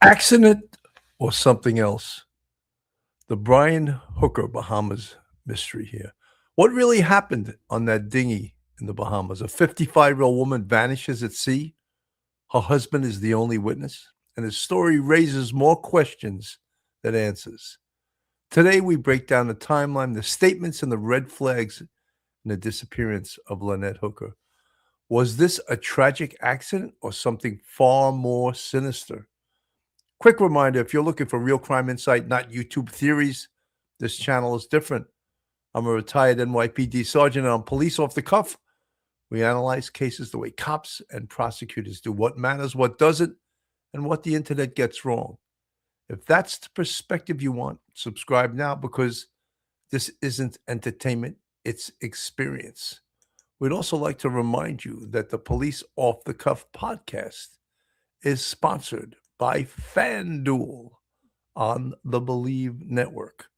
Accident or something else? The Brian Hooker Bahamas mystery here. What really happened on that dinghy in the Bahamas? A 55-year-old woman vanishes at sea. Her husband is the only witness, and his story raises more questions than answers. Today, we break down the timeline, the statements, and the red flags in the disappearance of Lynette Hooker. Was this a tragic accident or something far more sinister? Quick reminder, if you're looking for real crime insight, not YouTube theories, this channel is different. I'm a retired NYPD Sergeant and I'm police off the cuff. We analyze cases the way cops and prosecutors do, what matters, what doesn't, and what the internet gets wrong. If that's the perspective you want, subscribe now because this isn't entertainment, it's experience. We'd also like to remind you that the Police Off the Cuff podcast is sponsored by FanDuel on the Believe Network.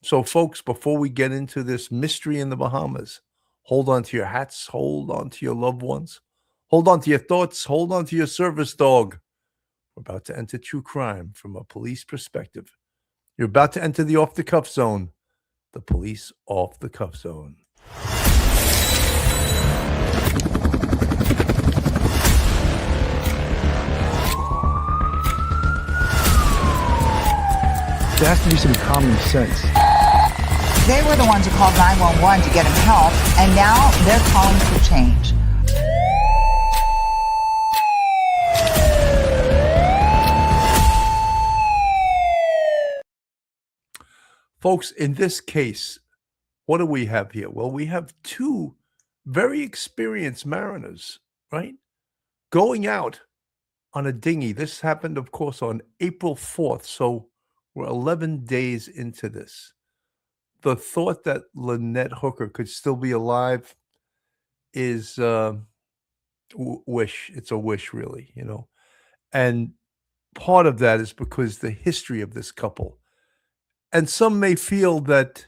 So, folks, before we get into this mystery in the Bahamas, hold on to your hats, hold on to your loved ones, hold on to your thoughts, hold on to your service dog. We're about to enter true crime from a police perspective. You're about to enter the Off the Cuff zone, the Police Off the Cuff zone. There has to be some common sense. They were the ones who called 911 to get him help, and now they're calling for change. Folks, in this case, what do we have here? Well, we have two very experienced mariners, right? Going out on a dinghy. This happened, of course, on April 4th. So we're 11 days into this. The thought that Lynette Hooker could still be alive is wish. It's a wish, really, you know. And part of that is because the history of this couple. And some may feel that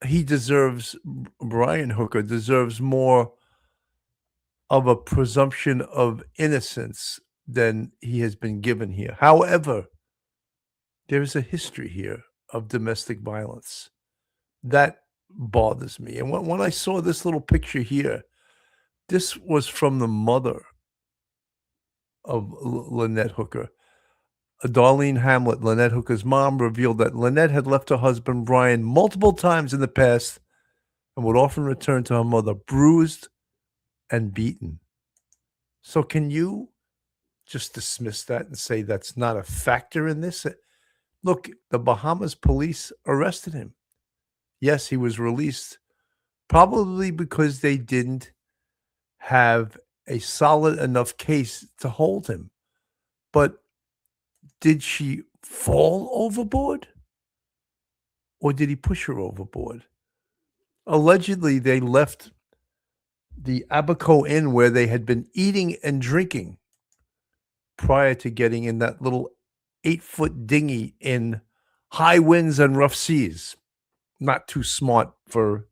he deserves, Brian Hooker deserves more of a presumption of innocence than he has been given here. However, there is a history here of domestic violence. That bothers me. And when I saw this little picture here, this was from the mother of Lynette Hooker. Darlene Hamlet, Lynette Hooker's mom, revealed that Lynette had left her husband, Brian, multiple times in the past and would often return to her mother bruised and beaten. So can you just dismiss that and say that's not a factor in this? Look, the Bahamas police arrested him. Yes, he was released, probably because they didn't have a solid enough case to hold him. But did she fall overboard? Or did he push her overboard? Allegedly, they left the Abaco Inn where they had been eating and drinking prior to getting in that little 8-foot dinghy in high winds and rough seas. Not too smart for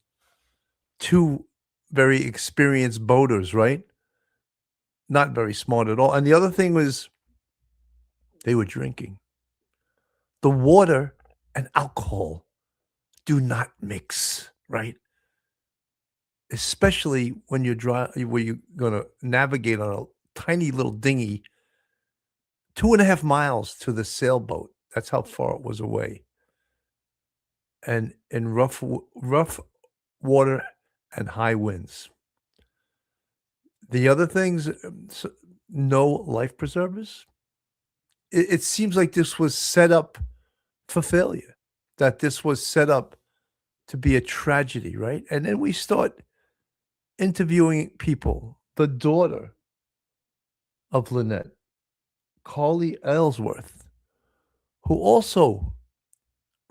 two very experienced boaters, right? Not very smart at all. And the other thing was they were drinking. The water and alcohol do not mix, right? Especially when you're going to navigate on a tiny little dinghy 2.5 miles to the sailboat. That's how far it was away. And in rough water and high winds. The other things, no life preservers. It seems like this was set up for failure, that this was set up to be a tragedy, right? And then we start interviewing people. The daughter of Lynette, Carly Ellsworth, who also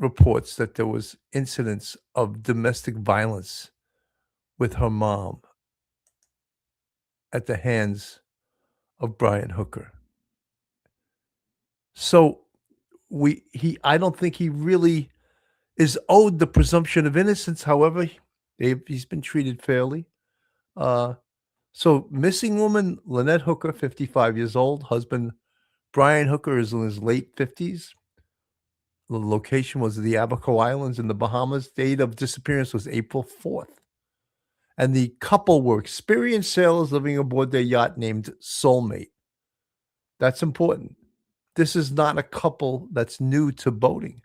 reports that there was incidents of domestic violence with her mom at the hands of Brian Hooker. So I don't think he really is owed the presumption of innocence. However, he's been treated fairly. So missing woman, Lynette Hooker, 55 years old, husband Brian Hooker is in his late 50s. The location was the Abaco Islands in the Bahamas. Date of disappearance was April 4th. And the couple were experienced sailors living aboard their yacht named Soulmate. That's important. This is not a couple that's new to boating.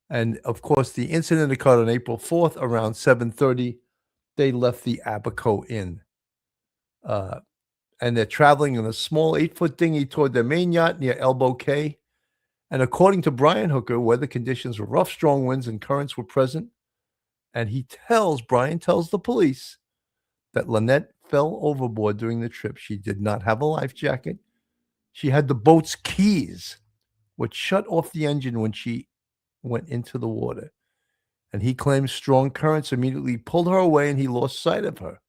And of course, the incident occurred on April 4th around 7:30. They left the Abaco Inn. And they're traveling in a small 8-foot dinghy toward their main yacht near Elbow Cay. And according to Brian Hooker, weather conditions were rough, strong winds, and currents were present. And Brian tells the police that Lynette fell overboard during the trip. She did not have a life jacket. She had the boat's keys, which shut off the engine when she went into the water. And he claims strong currents immediately pulled her away and he lost sight of her.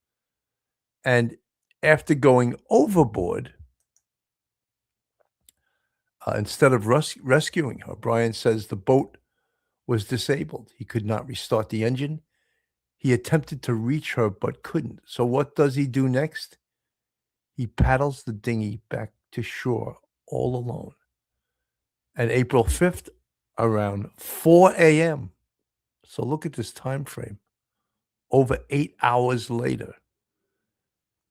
And after going overboard, instead of rescuing her, Brian says the boat was disabled. He could not restart the engine. He attempted to reach her but couldn't. So what does he do next? He paddles the dinghy back to shore all alone. And April 5th, around 4 a.m., so look at this time frame, over 8 hours later,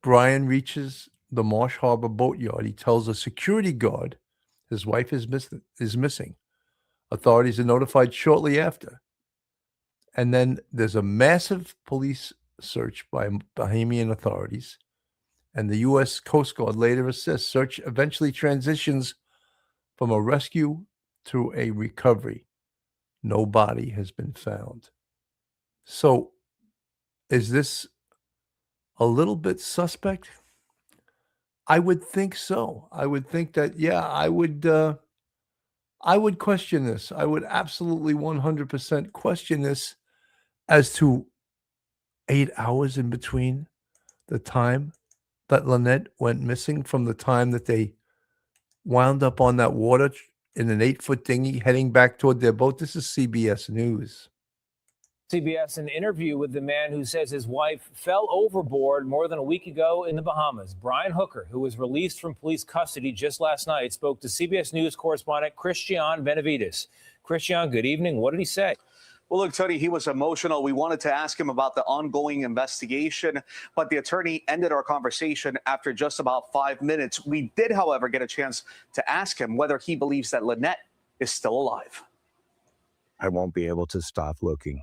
Brian reaches the Marsh Harbor boatyard. He tells a security guard his wife is missing. Authorities are notified shortly after. And then there's a massive police search by Bahamian authorities. And the U.S. Coast Guard later assists. Search eventually transitions from a rescue to a recovery. No body has been found. So is this a little bit suspect? I would think so. I would think that, yeah, I would question this. I would absolutely 100% question this as to 8 hours in between the time that Lynette went missing from the time that they wound up on that water in an 8-foot dinghy heading back toward their boat. This is CBS News. CBS, an interview with the man who says his wife fell overboard more than a week ago in the Bahamas. Brian Hooker, who was released from police custody just last night, spoke to CBS News correspondent Christian Benavides. Christian, good evening. What did he say? Well, look, Tony, he was emotional. We wanted to ask him about the ongoing investigation, but the attorney ended our conversation after just about 5 minutes. We did, however, get a chance to ask him whether he believes that Lynette is still alive. I won't be able to stop looking.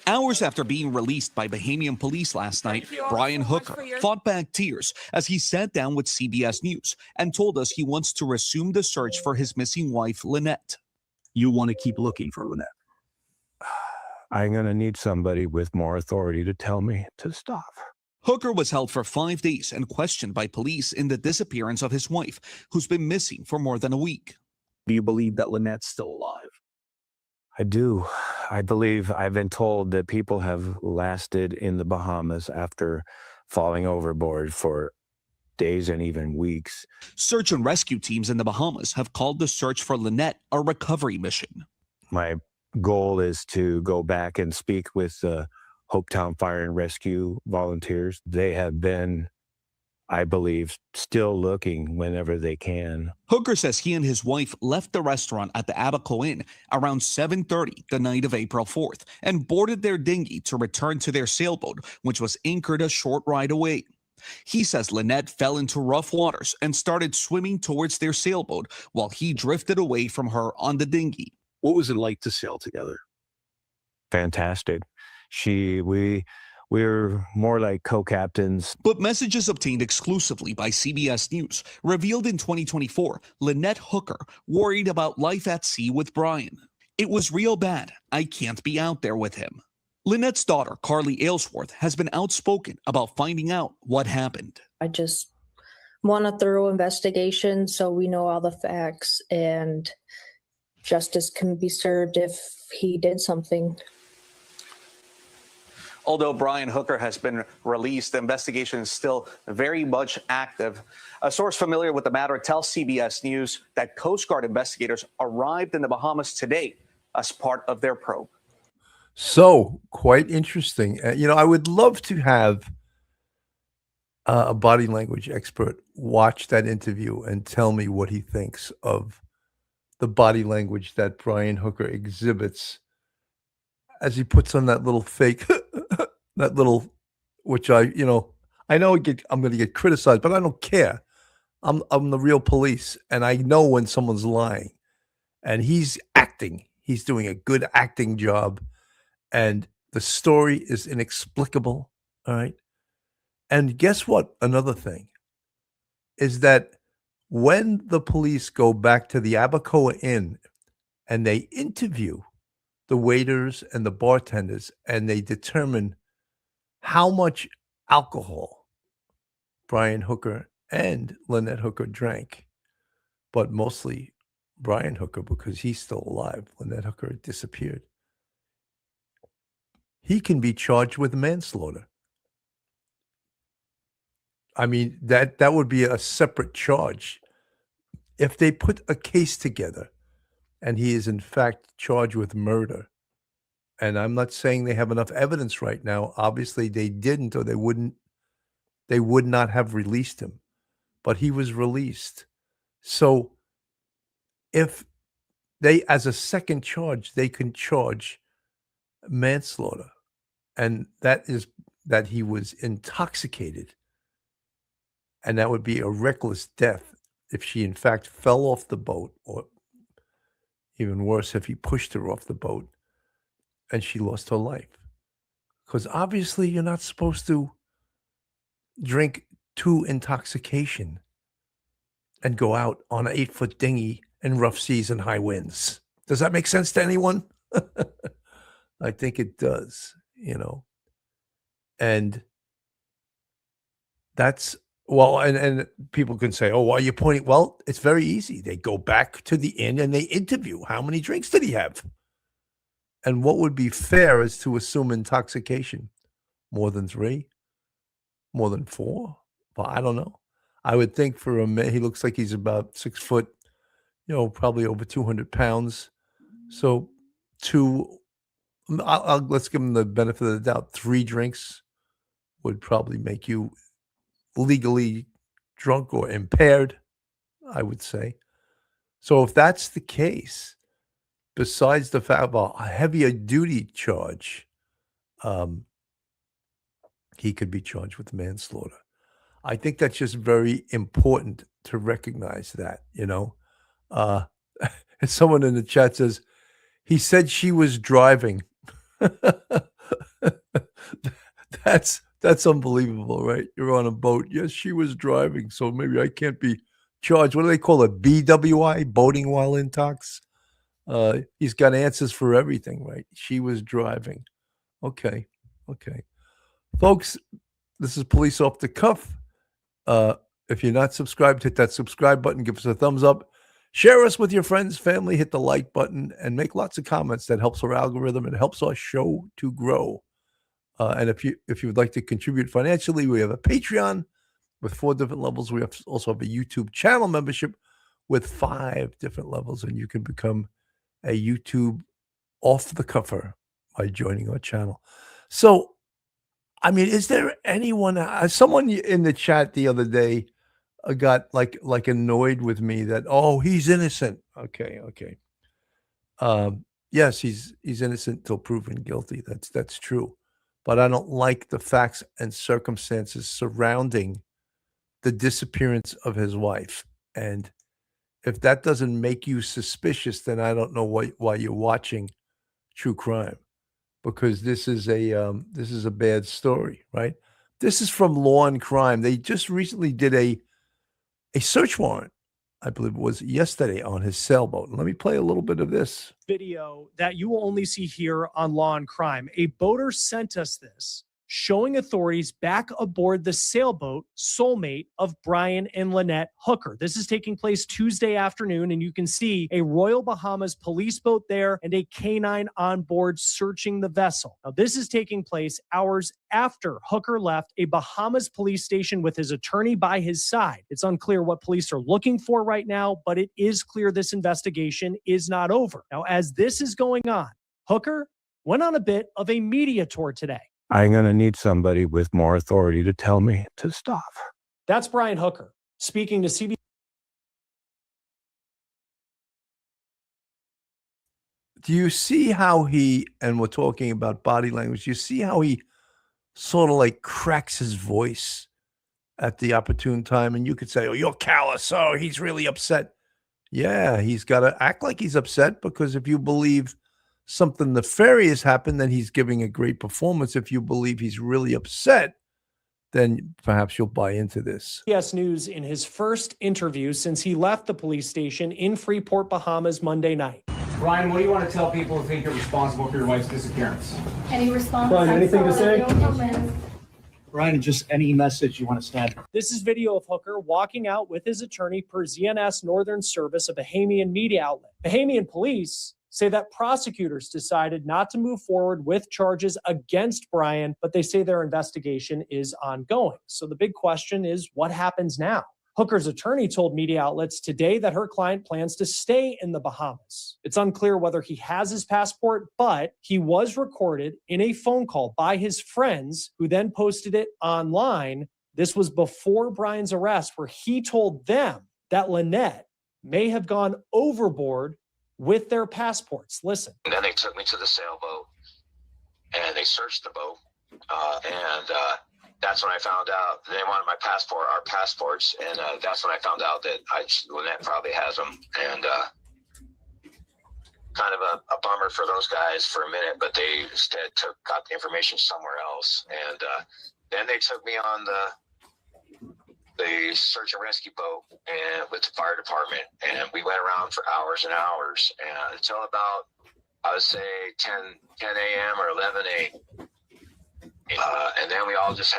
Hours after being released by Bahamian police last night, Brian Hooker fought back tears as he sat down with CBS News and told us he wants to resume the search for his missing wife, Lynette. You want to keep looking for Lynette. I'm going to need somebody with more authority to tell me to stop. Hooker was held for 5 days and questioned by police in the disappearance of his wife, who's been missing for more than a week. Do you believe that Lynette's still alive? I do. I believe I've been told that people have lasted in the Bahamas after falling overboard for days and even weeks. Search and rescue teams in the Bahamas have called the search for Lynette a recovery mission. My goal is to go back and speak with the Hopetown Fire and Rescue volunteers. They have been, I believe, still looking whenever they can. Hooker says he and his wife left the restaurant at the Abaco Inn around 7:30 the night of April 4th and boarded their dinghy to return to their sailboat, which was anchored a short ride away. He says Lynette fell into rough waters and started swimming towards their sailboat while he drifted away from her on the dinghy. What was it like to sail together? Fantastic. We're more like co-captains. But messages obtained exclusively by CBS News revealed in 2024 Lynette Hooker worried about life at sea with Brian. It was real bad. I can't be out there with him. Lynette's daughter, Carly Aylesworth, has been outspoken about finding out what happened. I just want a thorough investigation so we know all the facts and justice can be served if he did something. Although Brian Hooker has been released, the investigation is still very much active. A source familiar with the matter tells CBS News that Coast Guard investigators arrived in the Bahamas today as part of their probe. So quite interesting. I would love to have a body language expert watch that interview and tell me what he thinks of the body language that Brian Hooker exhibits as he puts on that little fake, that little, which I know I'm going to get criticized, but I don't care. I'm the real police, and I know when someone's lying, and he's acting. He's doing a good acting job, and the story is inexplicable. All right. And guess what? Another thing is that when the police go back to the Abacoa Inn and they interview the waiters and the bartenders and they determine how much alcohol Brian Hooker and Lynette Hooker drank, but mostly Brian Hooker because he's still alive. Lynette Hooker disappeared. He can be charged with manslaughter. I mean, that would be a separate charge. If they put a case together and he is in fact charged with murder, and I'm not saying they have enough evidence right now. Obviously they didn't, or they would not have released him, but he was released. So if they, as a second charge, they can charge manslaughter, and that is that he was intoxicated. And that would be a reckless death if she, in fact, fell off the boat, or even worse, if he pushed her off the boat and she lost her life. Because obviously you're not supposed to drink to intoxication and go out on an 8-foot dinghy in rough seas and high winds. Does that make sense to anyone? I think it does, And that's, well, and people can say, oh, why are you pointing? Well, it's very easy. They go back to the inn and they interview. How many drinks did he have? And what would be fair is to assume intoxication. More than 3? More than 4? Well, I don't know. I would think for a man, he looks like he's about 6 foot, probably over 200 pounds. So let's give him the benefit of the doubt. 3 drinks would probably make you legally drunk or impaired, I would say. So if that's the case, besides the fact of a heavier duty charge, he could be charged with manslaughter. I think that's just very important to recognize that, And someone in the chat says, he said she was driving. That's unbelievable, right? You're on a boat. Yes, she was driving, so maybe I can't be charged. What do they call it? BWI, boating while intox? He's got answers for everything, right? She was driving. Okay. Folks, this is Police Off the Cuff. If you're not subscribed, hit that subscribe button. Give us a thumbs up. Share us with your friends, family. Hit the like button and make lots of comments. That helps our algorithm and helps our show to grow. And if you would like to contribute financially, we have a Patreon with 4 different levels. We also have a YouTube channel membership with 5 different levels, and you can become a YouTube off the cuffer by joining our channel. So, I mean, is there anyone? Someone in the chat the other day got like annoyed with me that, oh, he's innocent. Okay. Yes, he's innocent till proven guilty. That's true. But I don't like the facts and circumstances surrounding the disappearance of his wife. And if that doesn't make you suspicious, then I don't know why you're watching true crime, because this is a bad story, right? This is from Law and Crime. They just recently did a search warrant, I believe it was yesterday, on his sailboat. Let me play a little bit of this video that you will only see here on Law and Crime. A boater sent us this, showing authorities back aboard the sailboat soulmate of Brian and Lynette Hooker. This is taking place Tuesday afternoon, and you can see a Royal Bahamas police boat there and a canine on board searching the vessel. Now, this is taking place hours after Hooker left a Bahamas police station with his attorney by his side. It's unclear what police are looking for right now, but it is clear this investigation is not over. Now, as this is going on, Hooker went on a bit of a media tour today. I'm going to need somebody with more authority to tell me to stop. That's Brian Hooker speaking to CBS. Do you see how he, and we're talking about body language, you see how he sort of like cracks his voice at the opportune time? And you could say, oh, you're callous. Oh, he's really upset. Yeah, he's got to act like he's upset, because if you believe something nefarious happened, then he's giving a great performance. If you believe he's really upset, then perhaps you'll buy into this. CBS News in his first interview since he left the police station in Freeport, Bahamas Monday night. Brian, what do you want to tell people who think you're responsible for your wife's disappearance? Any response? Brian, anything to say? Brian, just any message you want to send. This is video of Hooker walking out with his attorney per ZNS Northern Service, a Bahamian media outlet. Bahamian police say that prosecutors decided not to move forward with charges against Brian, but they say their investigation is ongoing. So the big question is, what happens now? Hooker's attorney told media outlets today that her client plans to stay in the Bahamas. It's unclear whether he has his passport, but he was recorded in a phone call by his friends, who then posted it online. This was before Brian's arrest, where he told them that Lynette may have gone overboard with their passports. Listen. And then they took me to the sailboat and they searched the boat. That's when I found out they wanted my passport, our passports. And that's when I found out that Lynette probably has them. And kind of a bummer for those guys for a minute, but they instead got the information somewhere else. And then they took me on the search and rescue boat and with the fire department, and we went around for hours and hours, and until about, I would say 10 a.m. or 11 a.m. And then we all just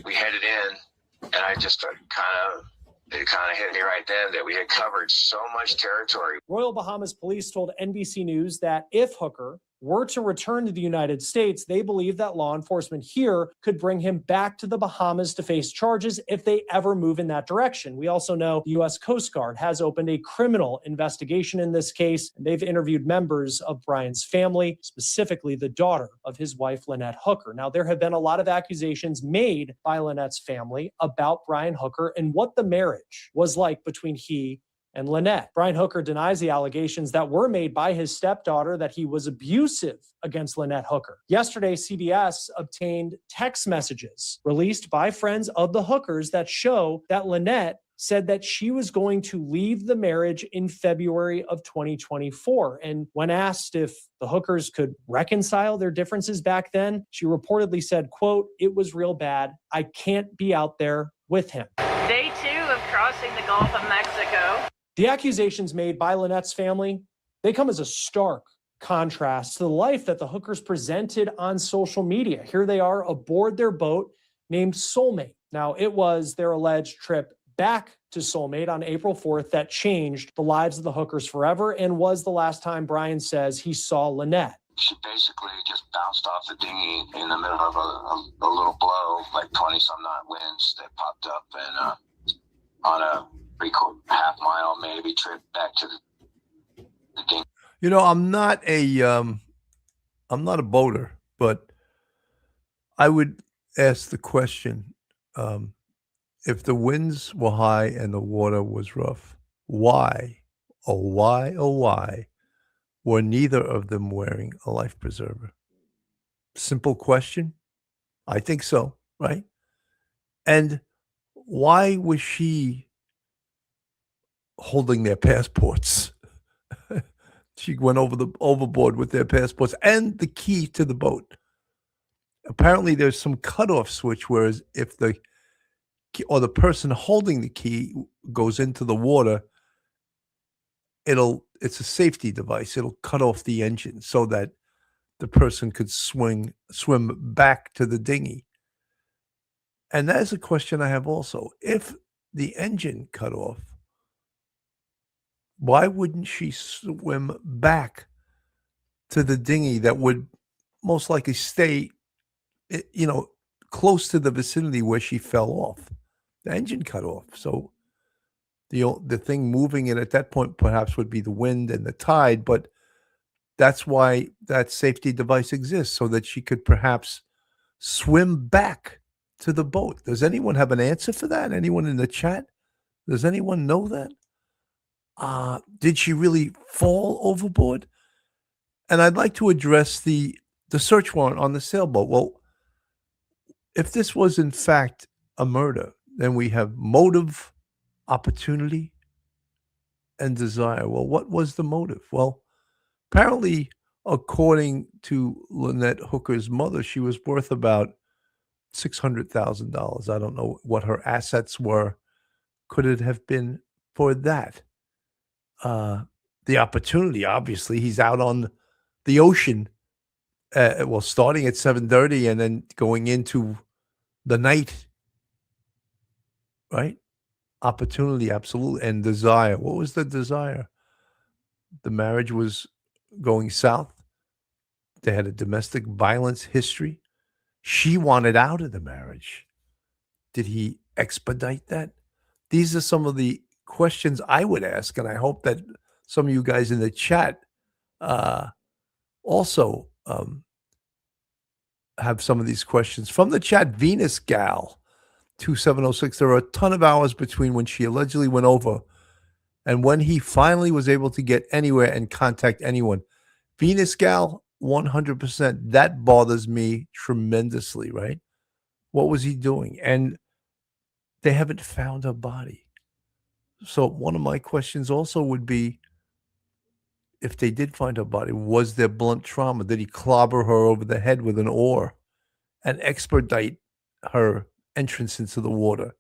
we headed in, and I just it kind of hit me right then that we had covered so much territory. Royal Bahamas Police told NBC News that if Hooker were to return to the United States, they believe that law enforcement here could bring him back to the Bahamas to face charges if they ever move in that direction. We also know the U.S. Coast Guard has opened a criminal investigation in this case, and they've interviewed members of Brian's family, specifically the daughter of his wife, Lynette Hooker. Now, there have been a lot of accusations made by Lynette's family about Brian Hooker and what the marriage was like between he and Lynette. Brian Hooker denies the allegations that were made by his stepdaughter that he was abusive against Lynette Hooker. Yesterday, CBS obtained text messages released by friends of the Hookers that show that Lynette said that she was going to leave the marriage in February of 2024. And when asked if the Hookers could reconcile their differences back then, she reportedly said, quote, "It was real bad. I can't be out there with him." Day 2 of crossing the Gulf of Mexico. The accusations made by Lynette's family, they come as a stark contrast to the life that the Hookers presented on social media. Here they are aboard their boat named Soulmate. Now, it was their alleged trip back to Soulmate on April 4th that changed the lives of the Hookers forever and was the last time Brian says he saw Lynette. She basically just bounced off the dinghy in the middle of a little blow, like 20-some knot winds that popped up, and on a half-mile maybe trip back to the dinghy. You know, I'm not a boater, but I would ask the question, if the winds were high and the water was rough, why were neither of them wearing a life preserver? Simple question. I think so, right? And why was she holding their passports? She went overboard with their passports and the key to the boat. Apparently, there's some cutoff switch, whereas if the person holding the key goes into the water, it's a safety device. It'll cut off the engine so that the person could swim back to the dinghy. And that is a question I have also. If the engine cut off, why wouldn't she swim back to the dinghy that would most likely stay, close to the vicinity where she fell off? The engine cut off. So the thing moving it at that point perhaps would be the wind and the tide, but that's why that safety device exists, so that she could perhaps swim back to the boat? Does anyone have an answer for that? Anyone in the chat? Does anyone know that? Did she really fall overboard? And I'd like to address the search warrant on the sailboat. Well, if this was in fact a murder, then we have motive, opportunity, and desire. Well, what was the motive? Well, apparently, according to Lynette Hooker's mother, she was worth about $600,000. I don't know what her assets were. Could it have been for that? The opportunity, obviously, he's out on the ocean, well, starting at 7:30 and then going into the night, right? Opportunity, absolutely, and desire. What was the desire? The marriage was going south. They had a domestic violence history. She wanted out of the marriage. Did he expedite that? These are some of the questions I would ask, and I hope that some of you guys in the chat also have some of these questions. From the chat, Venus Gal 2706, there are a ton of hours between when she allegedly went over and when he finally was able to get anywhere and contact anyone. Venus Gal, 100%. That bothers me tremendously, right? What was he doing? And they haven't found her body. So one of my questions also would be, if they did find her body, was there blunt trauma? Did he clobber her over the head with an oar and expedite her entrance into the water?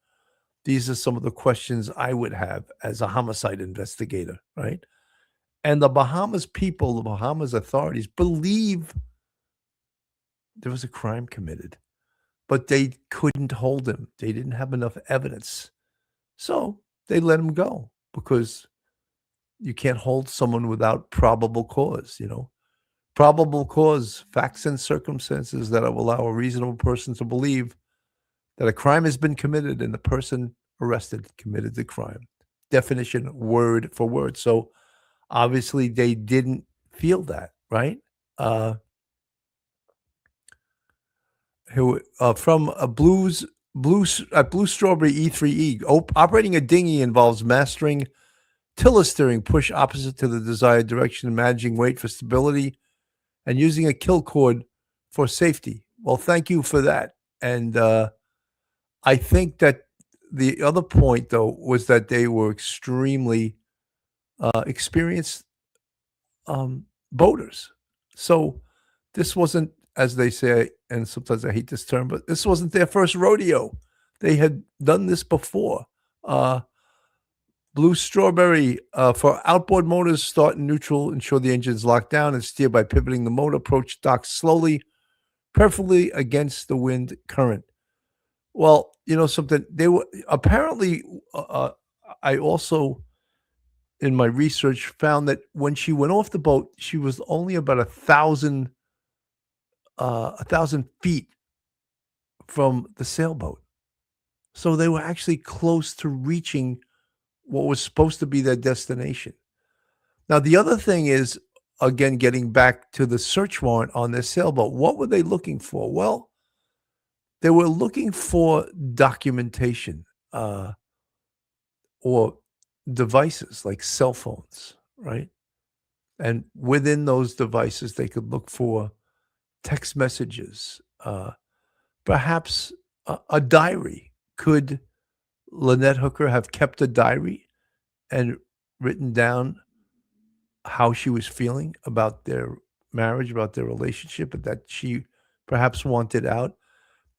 These are some of the questions I would have as a homicide investigator, right? And the Bahamas people, the Bahamas authorities believe there was a crime committed, but they couldn't hold him. They didn't have enough evidence. So they let him go because you can't hold someone without probable cause, Probable cause, facts and circumstances that will allow a reasonable person to believe that a crime has been committed and the person arrested committed the crime. Definition, word for word. So obviously they didn't feel that, right? From a Blue Strawberry E3E, operating a dinghy involves mastering tiller steering, push opposite to the desired direction, managing weight for stability, and using a kill cord for safety. Well, thank you for that. And I think that the other point, though, was that they were extremely experienced boaters. So this wasn't, as they say, and sometimes I hate this term, but this wasn't their first rodeo. They had done this before. Blue Strawberry, for outboard motors, start in neutral, ensure the engine is locked down, and steer by pivoting the motor. Approach dock slowly, preferably against the wind current. Well, something, they were apparently, I also, in my research, found that when she went off the boat, she was only about 1,000 feet from the sailboat. So they were actually close to reaching what was supposed to be their destination. Now, the other thing is, again, getting back to the search warrant on their sailboat, what were they looking for? Well, they were looking for documentation or devices like cell phones, right? And within those devices, they could look for text messages, perhaps a diary. Could Lynette Hooker have kept a diary and written down how she was feeling about their marriage, about their relationship, and that she perhaps wanted out?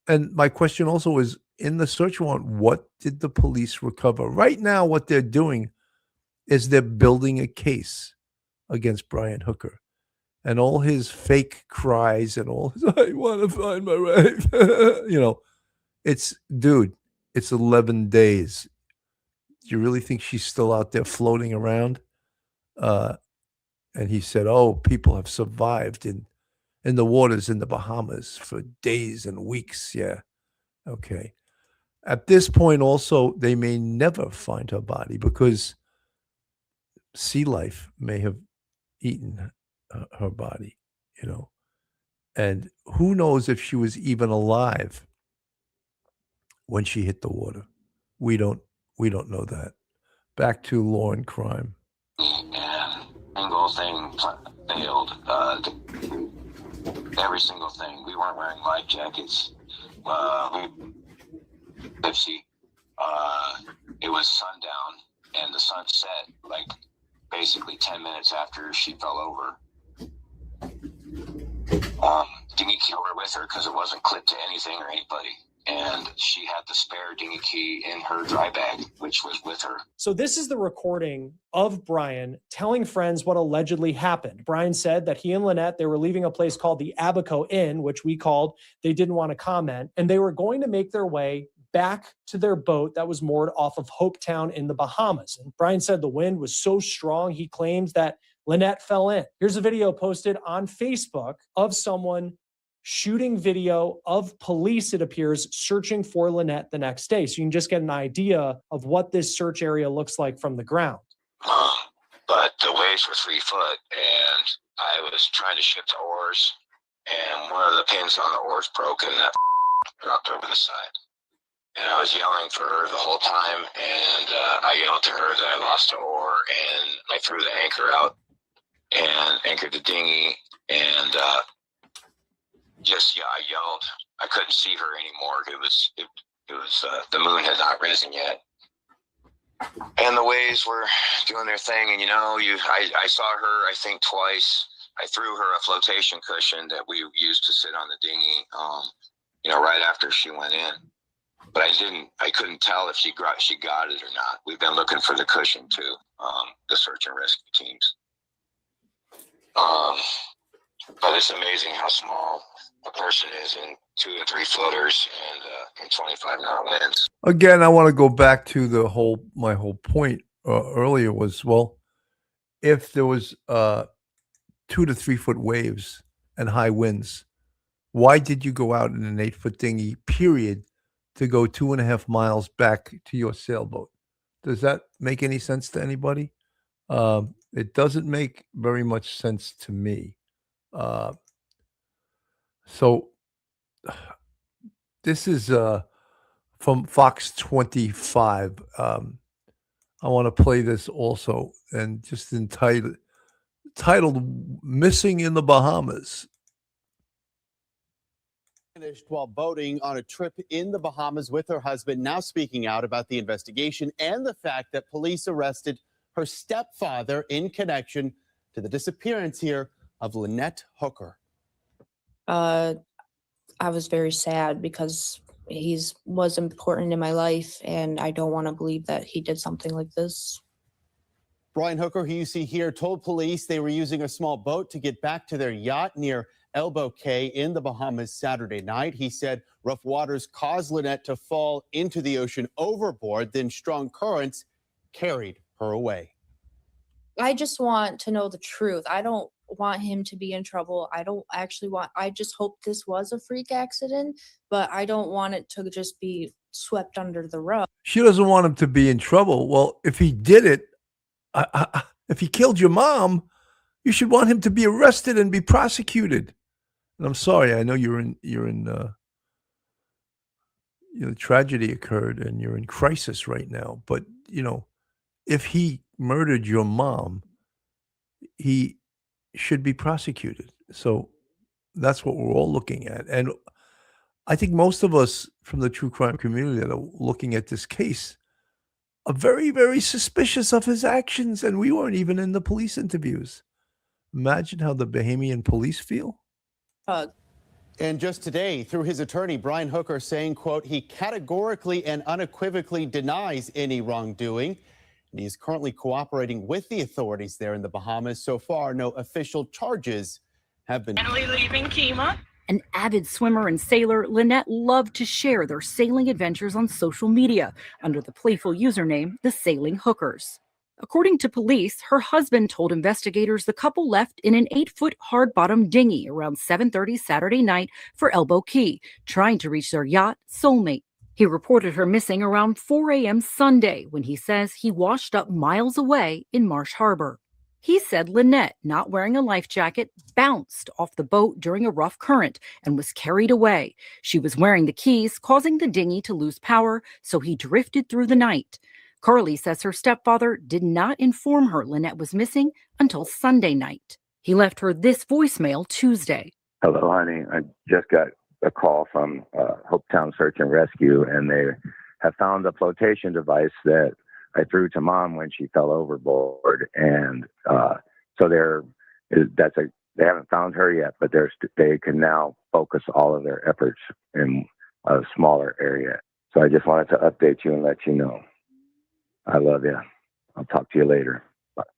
And my question also is, in the search warrant, what did the police recover? Right now, what they're doing is they're building a case against Brian Hooker. And all his fake cries and all his, I want to find my wife. It's 11 days. Do you really think she's still out there floating around? And he said, oh, people have survived in the waters in the Bahamas for days and weeks. Yeah. Okay. At this point, also, they may never find her body because sea life may have eaten her body, And who knows if she was even alive when she hit the water. We don't know that. Back to law and crime. And single thing failed. Every single thing. We weren't wearing life jackets. Tipsy. It was sundown, and the sun set like basically 10 minutes after she fell over. Dinghy key over with her because it wasn't clipped to anything or anybody. And she had the spare dinghy key in her dry bag, which was with her. So this is the recording of Brian telling friends what allegedly happened. Brian said that he and Lynette, they were leaving a place called the Abaco Inn, which we called, they didn't want to comment, and they were going to make their way back to their boat that was moored off of Hopetown in the Bahamas. And Brian said the wind was so strong, he claims that Lynette fell in. Here's a video posted on Facebook of someone shooting video of police, it appears, searching for Lynette the next day. So you can just get an idea of what this search area looks like from the ground. But the waves were 3 foot, and I was trying to shift to oars, and one of the pins on the oars broke, and that dropped over the side. And I was yelling for her the whole time, and I yelled to her that I lost an oar, and I threw the anchor out and anchored the dinghy, and I yelled. I couldn't see her anymore. It was the moon had not risen yet, and the waves were doing their thing. And I saw her, I think, twice. I threw her a flotation cushion that we used to sit on the dinghy, right after she went in. But I couldn't tell if she got it or not. We've been looking for the cushion too, the search and rescue teams. But it's amazing how small a person is in 2 and 3 floaters and 25 knot winds. Again, I want to go back to my whole point earlier was, well, if there was 2 to 3 foot waves and high winds, why did you go out in an 8 foot dinghy, period, to go 2.5 miles back to your sailboat? Does that make any sense to anybody? It doesn't make very much sense to me. So this is from Fox 25. I want to play this also, and just titled "Missing in the Bahamas." Finished while boating on a trip in the Bahamas with her husband, now speaking out about the investigation and the fact that police arrested her stepfather in connection to the disappearance here of Lynette Hooker. I was very sad because he was important in my life, and I don't want to believe that he did something like this. Brian Hooker, who you see here, told police they were using a small boat to get back to their yacht near Elbow Cay in the Bahamas Saturday night. He said rough waters caused Lynette to fall into the ocean overboard, then strong currents carried her away. I just want to know the truth. I don't want him to be in trouble. I just hope this was a freak accident, but I don't want it to just be swept under the rug. She doesn't want him to be in trouble. Well, if he did it, if he killed your mom, you should want him to be arrested and be prosecuted. And I'm sorry, I know tragedy occurred and you're in crisis right now. But if he murdered your mom, he should be prosecuted. So that's what we're all looking at. And I think most of us from the true crime community that are looking at this case are very, very suspicious of his actions. And we weren't even in the police interviews. Imagine how the Bahamian police feel. And just today, through his attorney, Brian Hooker, saying, quote, he categorically and unequivocally denies any wrongdoing. And he's currently cooperating with the authorities there in the Bahamas. So far, no official charges have been. Finally leaving Kima. An avid swimmer and sailor, Lynette loved to share their sailing adventures on social media under the playful username, The Sailing Hookers. According to police, her husband told investigators the couple left in an 8-foot hard-bottom dinghy around 7:30 Saturday night for Elbow Cay, trying to reach their yacht, Soulmate. He reported her missing around 4 a.m. Sunday when he says he washed up miles away in Marsh Harbor. He said Lynette, not wearing a life jacket, bounced off the boat during a rough current and was carried away. She was wearing the keys, causing the dinghy to lose power, so he drifted through the night. Carly says her stepfather did not inform her Lynette was missing until Sunday night. He left her this voicemail Tuesday. Hello, honey. I just got a call from Hopetown Search and Rescue, and they have found a flotation device that I threw to Mom when she fell overboard, and so they haven't found her yet, but they can now focus all of their efforts in a smaller area. So I just wanted to update you and let you know. I love you. I'll talk to you later.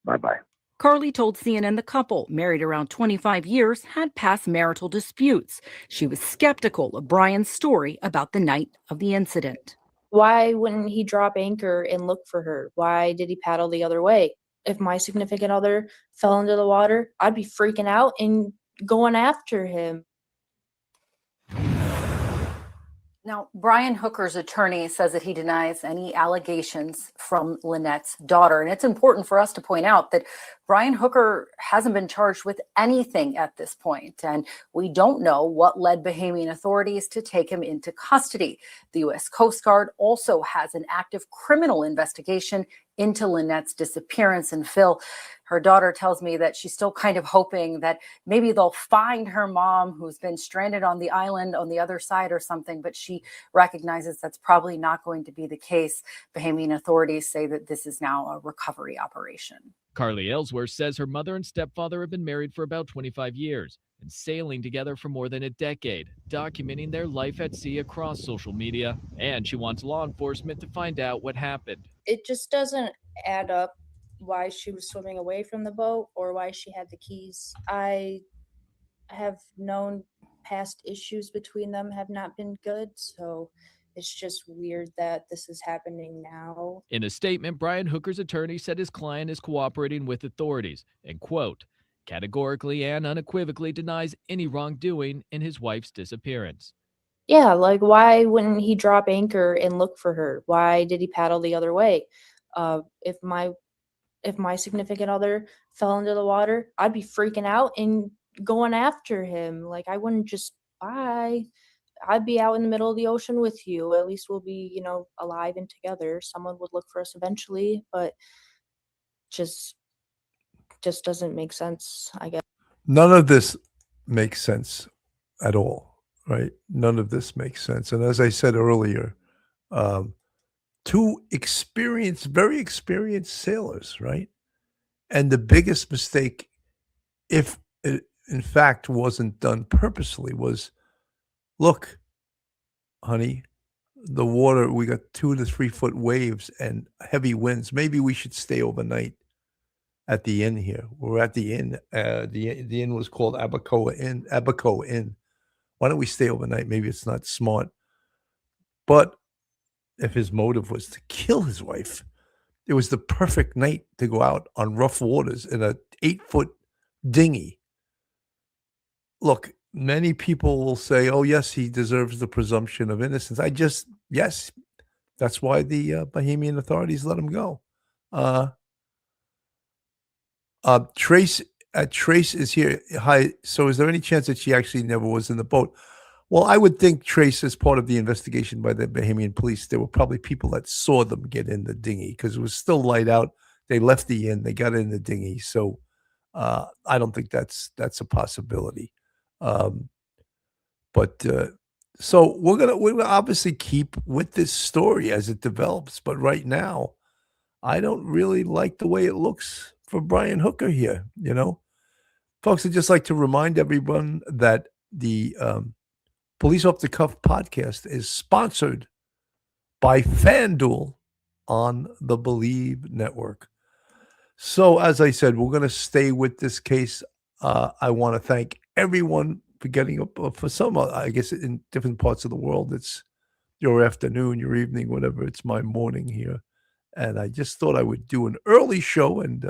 Bye-bye. Carly told CNN the couple, married around 25 years, had past marital disputes. She was skeptical of Brian's story about the night of the incident. Why wouldn't he drop anchor and look for her? Why did he paddle the other way? If my significant other fell into the water, I'd be freaking out and going after him. Now, Brian Hooker's attorney says that he denies any allegations from Lynette's daughter. And it's important for us to point out that Brian Hooker hasn't been charged with anything at this point, and we don't know what led Bahamian authorities to take him into custody. The U.S. Coast Guard also has an active criminal investigation into Lynette's disappearance. And Phil, her daughter tells me that she's still kind of hoping that maybe they'll find her mom who's been stranded on the island on the other side or something, but she recognizes that's probably not going to be the case. Bahamian authorities say that this is now a recovery operation. Carly Ellsworth says her mother and stepfather have been married for about 25 years and sailing together for more than a decade, documenting their life at sea across social media. And she wants law enforcement to find out what happened. It just doesn't add up why she was swimming away from the boat or why she had the keys. I have known past issues between them have not been good, so it's just weird that this is happening now. In a statement, Brian Hooker's attorney said his client is cooperating with authorities and, quote, categorically and unequivocally denies any wrongdoing in his wife's disappearance. Yeah, like why wouldn't he drop anchor and look for her? Why did he paddle the other way? If my significant other fell into the water, I'd be freaking out and going after him. Like I wouldn't just bye. I'd be out in the middle of the ocean with you. At least we'll be, alive and together. Someone would look for us eventually, but just doesn't make sense, I guess. None of this makes sense at all, right? None of this makes sense. And as I said earlier, two very experienced sailors, right? And the biggest mistake, if it in fact wasn't done purposely, was, look, honey, the water, we got 2 to 3 foot waves and heavy winds. Maybe we should stay overnight at the inn here. We're at the inn. The inn was called Abaco Inn. Why don't we stay overnight? Maybe it's not smart. But if his motive was to kill his wife, it was the perfect night to go out on rough waters in a 8-foot dinghy. Look, many people will say, oh, yes, he deserves the presumption of innocence. Yes, that's why the Bahamian authorities let him go. Trace is here. Hi. So is there any chance that she actually never was in the boat? Well, I would think Trace is part of the investigation by the Bahamian police. There were probably people that saw them get in the dinghy because it was still light out. They left the inn. They got in the dinghy. So I don't think that's a possibility. So we're gonna obviously keep with this story as it develops. But right now, I don't really like the way it looks for Brian Hooker here. Folks, I'd just like to remind everyone that the Police Off the Cuff podcast is sponsored by FanDuel on the Believe Network. So, as I said, we're going to stay with this case. I want to thank everyone for getting up. For some, I guess, in different parts of the world, it's your afternoon, your evening, whatever. It's my morning here. And I just thought I would do an early show and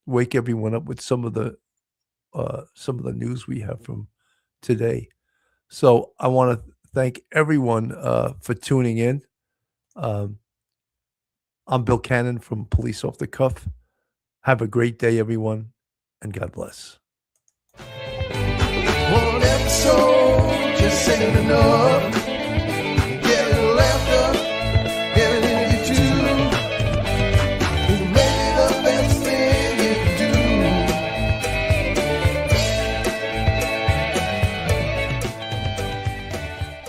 wake everyone up with some of the news we have from today. So I want to thank everyone for tuning in. I'm Bill Cannon from Police Off the Cuff. Have a great day, everyone, and God bless. One episode just ain't enough.